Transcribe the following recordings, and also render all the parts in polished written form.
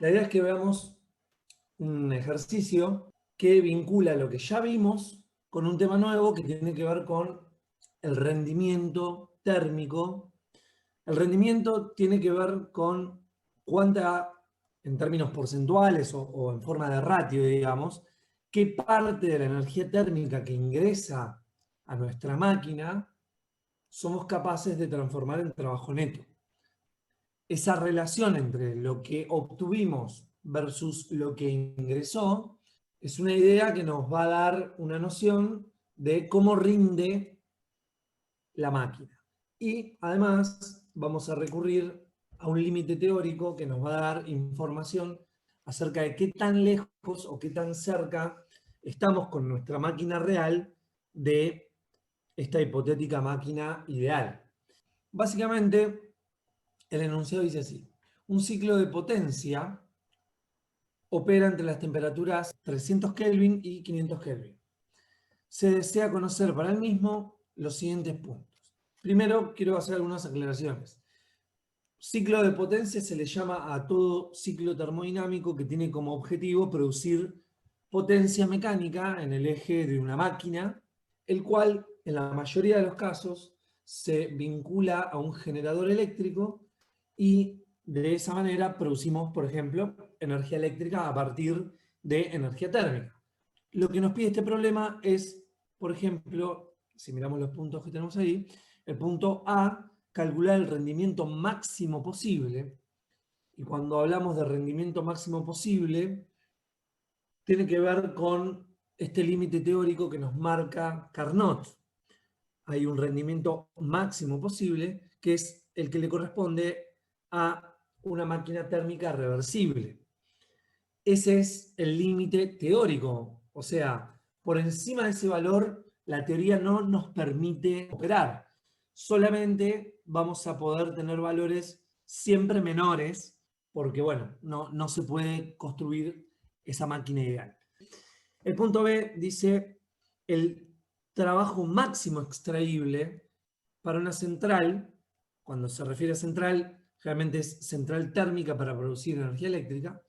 La idea es que veamos un ejercicio que vincula lo que ya vimos con un tema nuevo que tiene que ver con el rendimiento térmico. El rendimiento tiene que ver con cuánta, en términos porcentuales o en forma de ratio, digamos, qué parte de la energía térmica que ingresa a nuestra máquina somos capaces de transformar en trabajo neto. Esa relación entre lo que obtuvimos versus lo que ingresó es una idea que nos va a dar una noción de cómo rinde la máquina. Y además vamos a recurrir a un límite teórico que nos va a dar información acerca de qué tan lejos o qué tan cerca estamos con nuestra máquina real de esta hipotética máquina ideal. Básicamente, el enunciado dice así: un ciclo de potencia opera entre las temperaturas 300 Kelvin y 500 Kelvin. Se desea conocer para el mismo los siguientes puntos. Primero, quiero hacer algunas aclaraciones. Ciclo de potencia se le llama a todo ciclo termodinámico que tiene como objetivo producir potencia mecánica en el eje de una máquina, el cual en la mayoría de los casos se vincula a un generador eléctrico y de esa manera producimos, por ejemplo, energía eléctrica a partir de energía térmica. Lo que nos pide este problema es, por ejemplo, si miramos los puntos que tenemos ahí, el punto A, calcular el rendimiento máximo posible. Y cuando hablamos de rendimiento máximo posible, tiene que ver con este límite teórico que nos marca Carnot. Hay un rendimiento máximo posible que es el que le corresponde a una máquina térmica reversible. Ese es el límite teórico, o sea, por encima de ese valor la teoría no nos permite operar. Solamente vamos a poder tener valores siempre menores porque, bueno, no se puede construir esa máquina ideal. El punto B dice el trabajo máximo extraíble para una central. Cuando se refiere a central, realmente es central térmica para producir energía eléctrica,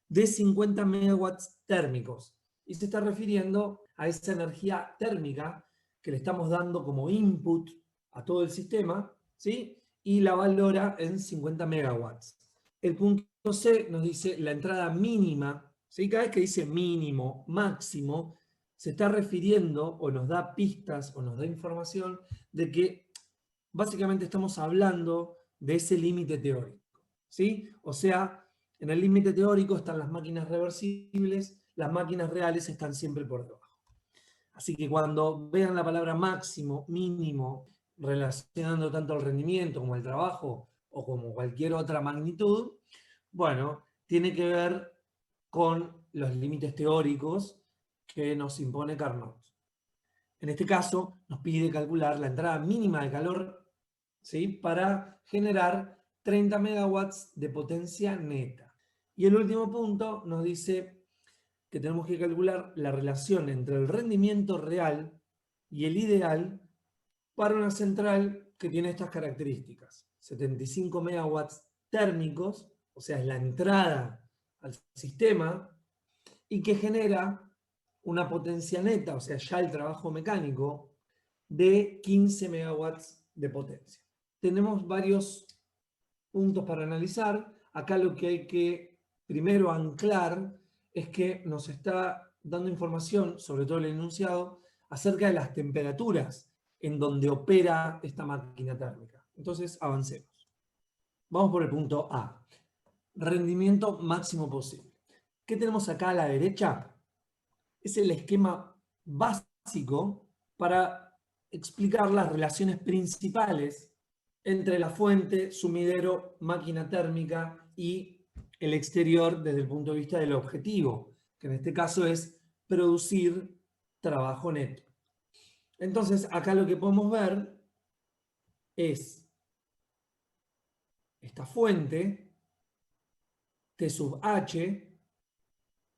de 50 megawatts térmicos. Y se está refiriendo a esa energía térmica que le estamos dando como input a todo el sistema, ¿sí? Y la valora en 50 megawatts. El punto C nos dice la entrada mínima, ¿sí? Cada vez que dice mínimo, máximo, se está refiriendo o nos da pistas o nos da información de que básicamente estamos hablando de ese límite teórico, ¿sí? O sea, en el límite teórico están las máquinas reversibles, las máquinas reales están siempre por debajo. Así que cuando vean la palabra máximo, mínimo, relacionando tanto el rendimiento como el trabajo o como cualquier otra magnitud, bueno, tiene que ver con los límites teóricos que nos impone Carnot. En este caso, nos pide calcular la entrada mínima de calor, ¿sí?, para generar 30 megawatts de potencia neta. Y el último punto nos dice que tenemos que calcular la relación entre el rendimiento real y el ideal para una central que tiene estas características: 75 megawatts térmicos, o sea, es la entrada al sistema, y que genera una potencia neta, o sea, ya el trabajo mecánico, de 15 megawatts de potencia. Tenemos varios puntos para analizar. Acá lo que hay que primero anclar es que nos está dando información, sobre todo el enunciado, acerca de las temperaturas en donde opera esta máquina térmica. Entonces, avancemos. Vamos por el punto A. Rendimiento máximo posible. ¿Qué tenemos acá a la derecha? Es el esquema básico para explicar las relaciones principales entre la fuente, sumidero, máquina térmica y el exterior desde el punto de vista del objetivo, que en este caso es producir trabajo neto. Entonces, acá lo que podemos ver es esta fuente, T sub H,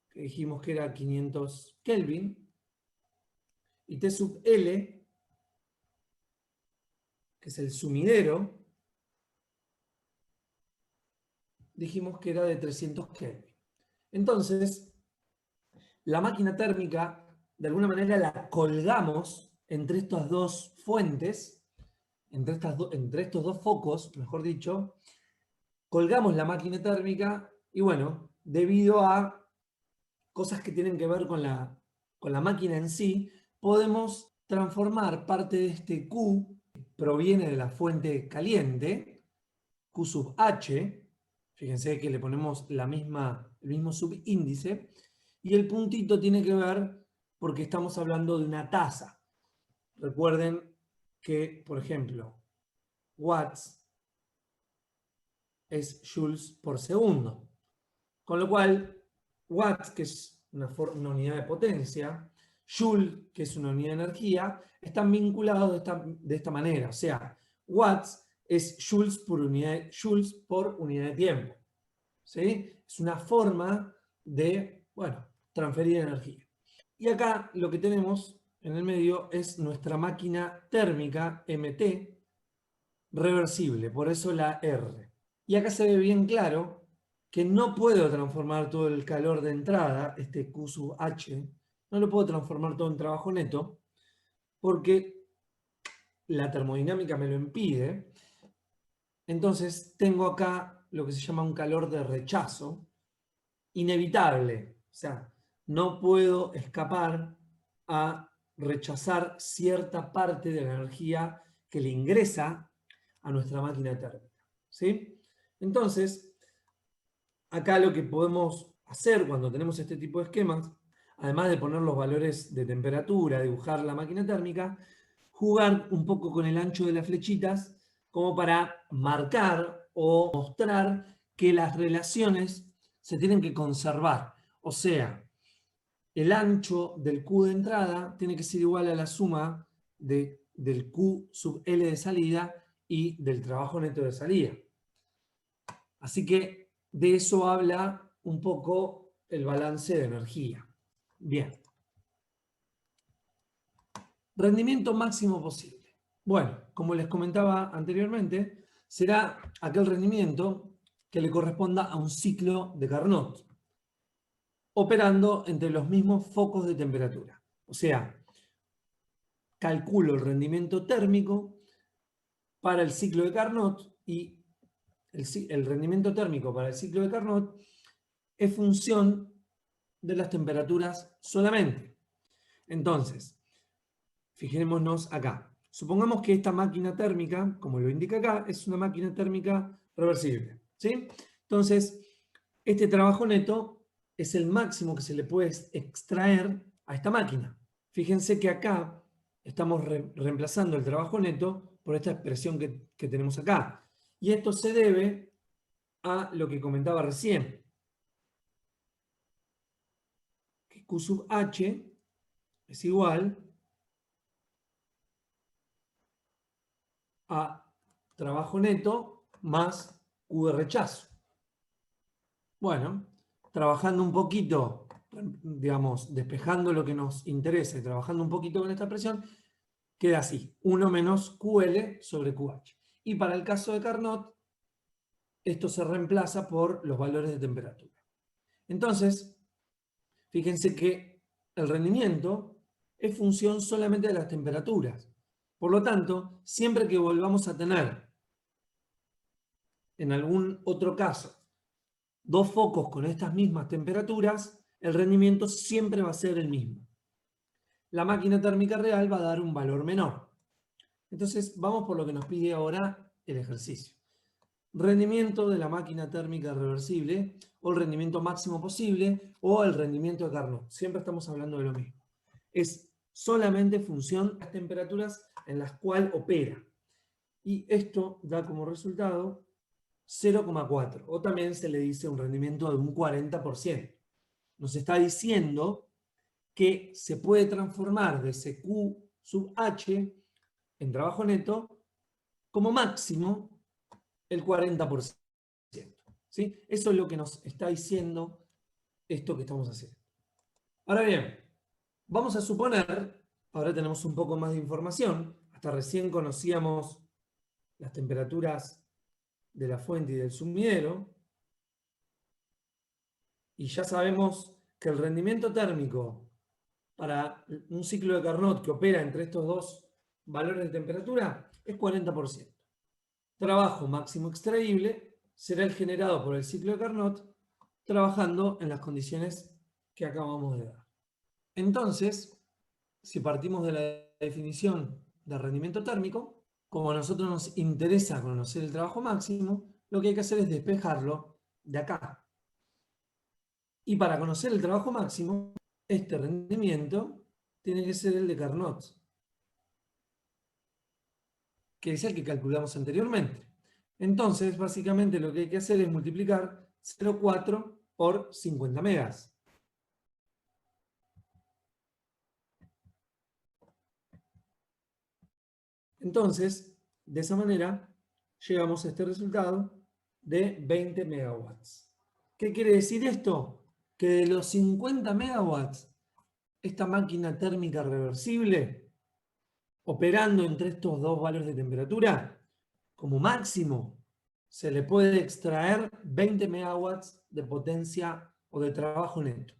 que dijimos que era 500 Kelvin, y T sub L, que es el sumidero, dijimos que era de 300 Kelvin. Entonces, la máquina térmica, de alguna manera, la colgamos entre estas dos fuentes, entre estos dos focos, mejor dicho, colgamos la máquina térmica y bueno, debido a cosas que tienen que ver con la máquina en sí, podemos transformar parte de este Q, que proviene de la fuente caliente, Q sub H, fíjense que le ponemos el mismo subíndice, y el puntito tiene que ver porque estamos hablando de una tasa. Recuerden que, por ejemplo, watts es joules por segundo. Con lo cual, watts, que es una unidad de potencia, joule, que es una unidad de energía, están vinculados de esta manera. O sea, watts es joules por unidad de tiempo. ¿Sí? Es una forma de, bueno, transferir energía. Y acá lo que tenemos en el medio es nuestra máquina térmica MT reversible, por eso la R. Y acá se ve bien claro que no puedo transformar todo el calor de entrada, este Q sub H, no lo puedo transformar todo en trabajo neto, porque la termodinámica me lo impide. Entonces tengo acá lo que se llama un calor de rechazo, inevitable. O sea, no puedo escapar a rechazar cierta parte de la energía que le ingresa a nuestra máquina térmica. ¿Sí? Entonces, acá lo que podemos hacer cuando tenemos este tipo de esquemas, además de poner los valores de temperatura, dibujar la máquina térmica, jugar un poco con el ancho de las flechitas como para marcar o mostrar que las relaciones se tienen que conservar. O sea, el ancho del Q de entrada tiene que ser igual a la suma del Q sub L de salida y del trabajo neto de salida. Así que de eso habla un poco el balance de energía. Bien. Rendimiento máximo posible. Bueno, como les comentaba anteriormente, será aquel rendimiento que le corresponda a un ciclo de Carnot, operando entre los mismos focos de temperatura. O sea, calculo el rendimiento térmico para el ciclo de Carnot y el rendimiento térmico para el ciclo de Carnot es función de las temperaturas solamente. Entonces, fijémonos acá. Supongamos que esta máquina térmica, como lo indica acá, es una máquina térmica reversible. ¿Sí? Entonces, este trabajo neto es el máximo que se le puede extraer a esta máquina. Fíjense que acá estamos reemplazando el trabajo neto por esta expresión que tenemos acá. Y esto se debe a lo que comentaba recién. Que Q sub H es igual a trabajo neto más Q de rechazo. Bueno, trabajando un poquito, digamos, despejando lo que nos interesa y trabajando un poquito con esta presión, queda así, 1 menos QL sobre QH. Y para el caso de Carnot, esto se reemplaza por los valores de temperatura. Entonces, fíjense que el rendimiento es función solamente de las temperaturas. Por lo tanto, siempre que volvamos a tener, en algún otro caso, dos focos con estas mismas temperaturas, el rendimiento siempre va a ser el mismo. La máquina térmica real va a dar un valor menor. Entonces, vamos por lo que nos pide ahora el ejercicio. Rendimiento de la máquina térmica reversible, o el rendimiento máximo posible, o el rendimiento de Carnot. Siempre estamos hablando de lo mismo. Es solamente función de las temperaturas en las cuales opera. Y esto da como resultado 0,4, o también se le dice un rendimiento de un 40%. Nos está diciendo que se puede transformar de ese Q sub H en trabajo neto como máximo el 40%. ¿Sí? Eso es lo que nos está diciendo esto que estamos haciendo. Ahora bien, vamos a suponer, ahora tenemos un poco más de información, hasta recién conocíamos las temperaturas de la fuente y del sumidero, y ya sabemos que el rendimiento térmico para un ciclo de Carnot que opera entre estos dos valores de temperatura es 40%. Trabajo máximo extraíble será el generado por el ciclo de Carnot trabajando en las condiciones que acabamos de dar. Entonces, si partimos de la definición de rendimiento térmico, como a nosotros nos interesa conocer el trabajo máximo, lo que hay que hacer es despejarlo de acá. Y para conocer el trabajo máximo, este rendimiento tiene que ser el de Carnot, que es el que calculamos anteriormente. Entonces, básicamente lo que hay que hacer es multiplicar 0,4 por 50 megas. Entonces, de esa manera, llegamos a este resultado de 20 megawatts. ¿Qué quiere decir esto? Que de los 50 megawatts, esta máquina térmica reversible, operando entre estos dos valores de temperatura, como máximo, se le puede extraer 20 megawatts de potencia o de trabajo neto.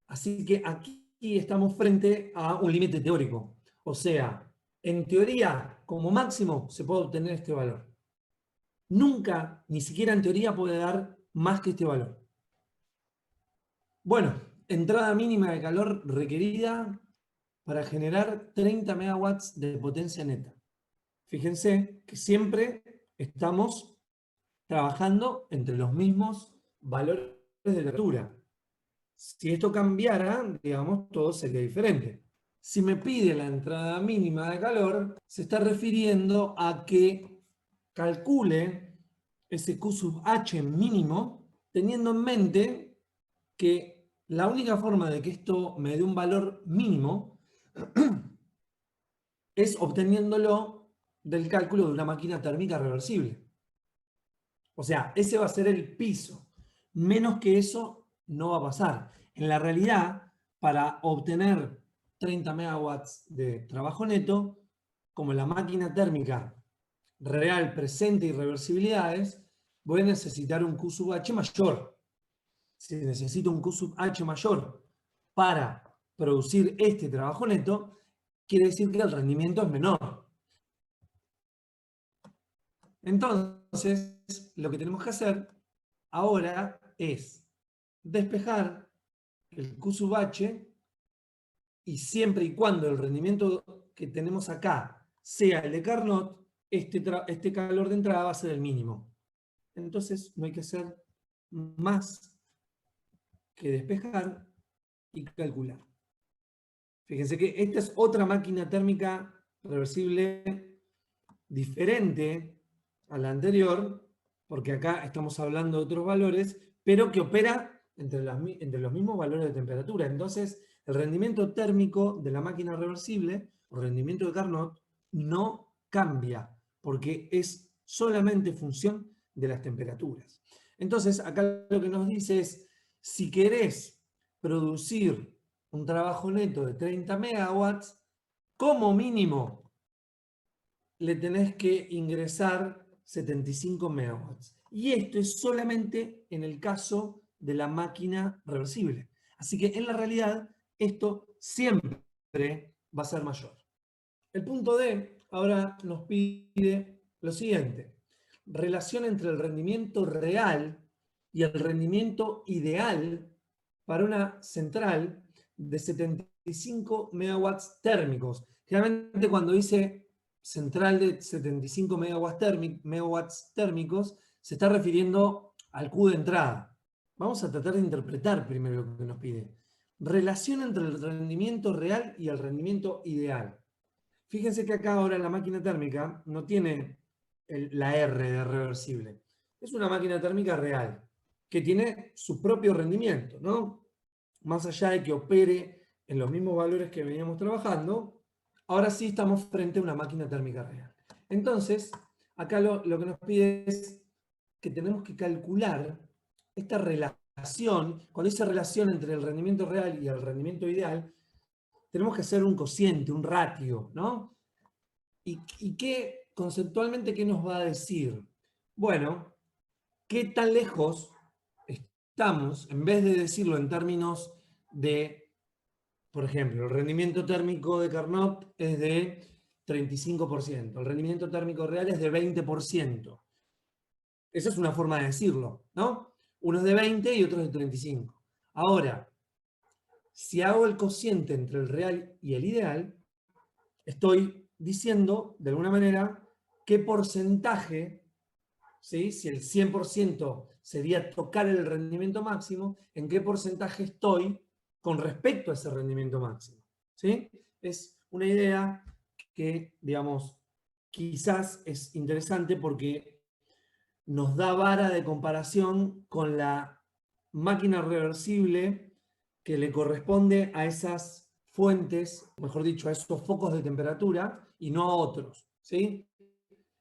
Así que aquí estamos frente a un límite teórico. O sea, en teoría, como máximo, se puede obtener este valor. Nunca, ni siquiera en teoría, puede dar más que este valor. Bueno, entrada mínima de calor requerida para generar 30 megawatts de potencia neta. Fíjense que siempre estamos trabajando entre los mismos valores de temperatura. Si esto cambiara, digamos, todo sería diferente. Si me pide la entrada mínima de calor, se está refiriendo a que calcule ese Q sub H mínimo, teniendo en mente que la única forma de que esto me dé un valor mínimo es obteniéndolo del cálculo de una máquina térmica reversible. O sea, ese va a ser el piso. Menos que eso no va a pasar. En la realidad, para obtener 30 megawatts de trabajo neto, como la máquina térmica real presente irreversibilidades, voy a necesitar un Q sub H mayor. Si necesito un Q sub H mayor para producir este trabajo neto, quiere decir que el rendimiento es menor. Entonces, lo que tenemos que hacer ahora es despejar el Q sub H y siempre y cuando el rendimiento que tenemos acá sea el de Carnot, este calor de entrada va a ser el mínimo. Entonces no hay que hacer más que despejar y calcular. Fíjense que esta es otra máquina térmica reversible diferente a la anterior, porque acá estamos hablando de otros valores, pero que opera entre los mismos valores de temperatura. Entonces, el rendimiento térmico de la máquina reversible, o rendimiento de Carnot, no cambia, porque es solamente función de las temperaturas. Entonces, acá lo que nos dice es, si querés producir un trabajo neto de 30 megawatts, como mínimo le tenés que ingresar 75 megawatts. Y esto es solamente en el caso de la máquina reversible. Así que en la realidad esto siempre va a ser mayor. El punto D ahora nos pide lo siguiente. Relación entre el rendimiento real y el rendimiento ideal para una central de 75 megawatts térmicos. Generalmente cuando dice central de 75 megawatts térmicos, se está refiriendo al Q de entrada. Vamos a tratar de interpretar primero lo que nos pide. Relación entre el rendimiento real y el rendimiento ideal. Fíjense que acá ahora la máquina térmica no tiene la R de reversible. Es una máquina térmica real, que tiene su propio rendimiento, ¿no? Más allá de que opere en los mismos valores que veníamos trabajando, ahora sí estamos frente a una máquina térmica real. Entonces, acá lo que nos pide es que tenemos que calcular esta relación. Cuando dice relación entre el rendimiento real y el rendimiento ideal, tenemos que hacer un cociente, un ratio, ¿no? ¿Y qué, conceptualmente, qué nos va a decir? Bueno, ¿qué tan lejos estamos, en vez de decirlo en términos de, por ejemplo, el rendimiento térmico de Carnot es de 35%, el rendimiento térmico real es de 20%. Esa es una forma de decirlo, ¿no? Uno es de 20 y otro es de 35. Ahora, si hago el cociente entre el real y el ideal, estoy diciendo, de alguna manera, qué porcentaje, ¿sí? Si el 100% sería tocar el rendimiento máximo, en qué porcentaje estoy con respecto a ese rendimiento máximo, ¿sí? Es una idea que, digamos, quizás es interesante porque nos da vara de comparación con la máquina reversible que le corresponde a esas fuentes, mejor dicho, a esos focos de temperatura y no a otros, ¿sí?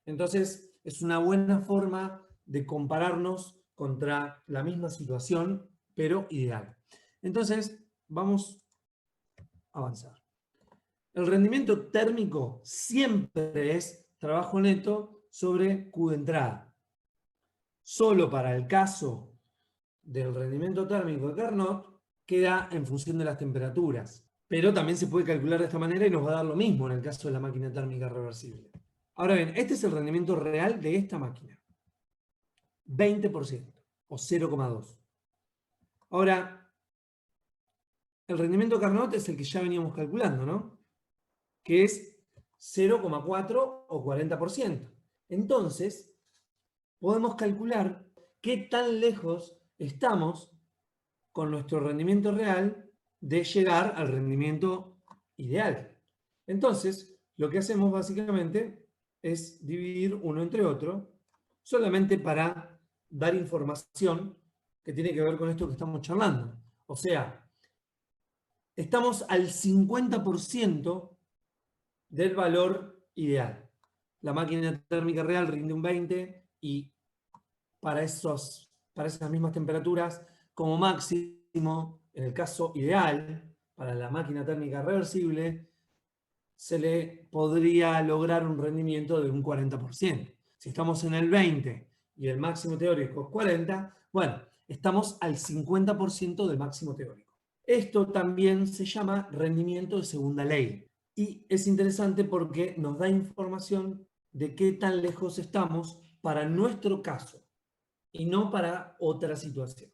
Entonces, es una buena forma de compararnos contra la misma situación, pero ideal. Entonces, vamos a avanzar. El rendimiento térmico siempre es trabajo neto sobre Q de entrada. Solo para el caso del rendimiento térmico de Carnot queda en función de las temperaturas. Pero también se puede calcular de esta manera y nos va a dar lo mismo en el caso de la máquina térmica reversible. Ahora bien, este es el rendimiento real de esta máquina. 20% o 0,2. Ahora, el rendimiento Carnot es el que ya veníamos calculando, ¿no? Que es 0,4 o 40%. Entonces, podemos calcular qué tan lejos estamos con nuestro rendimiento real de llegar al rendimiento ideal. Entonces, lo que hacemos básicamente es dividir uno entre otro, solamente para dar información que tiene que ver con esto que estamos charlando. O sea, estamos al 50% del valor ideal. La máquina térmica real rinde un 20 y para esas mismas temperaturas, como máximo, en el caso ideal, para la máquina térmica reversible, se le podría lograr un rendimiento de un 40%. Si estamos en el 20 y el máximo teórico es 40, bueno, estamos al 50% del máximo teórico. Esto también se llama rendimiento de segunda ley. Y es interesante porque nos da información de qué tan lejos estamos para nuestro caso y no para otra situación.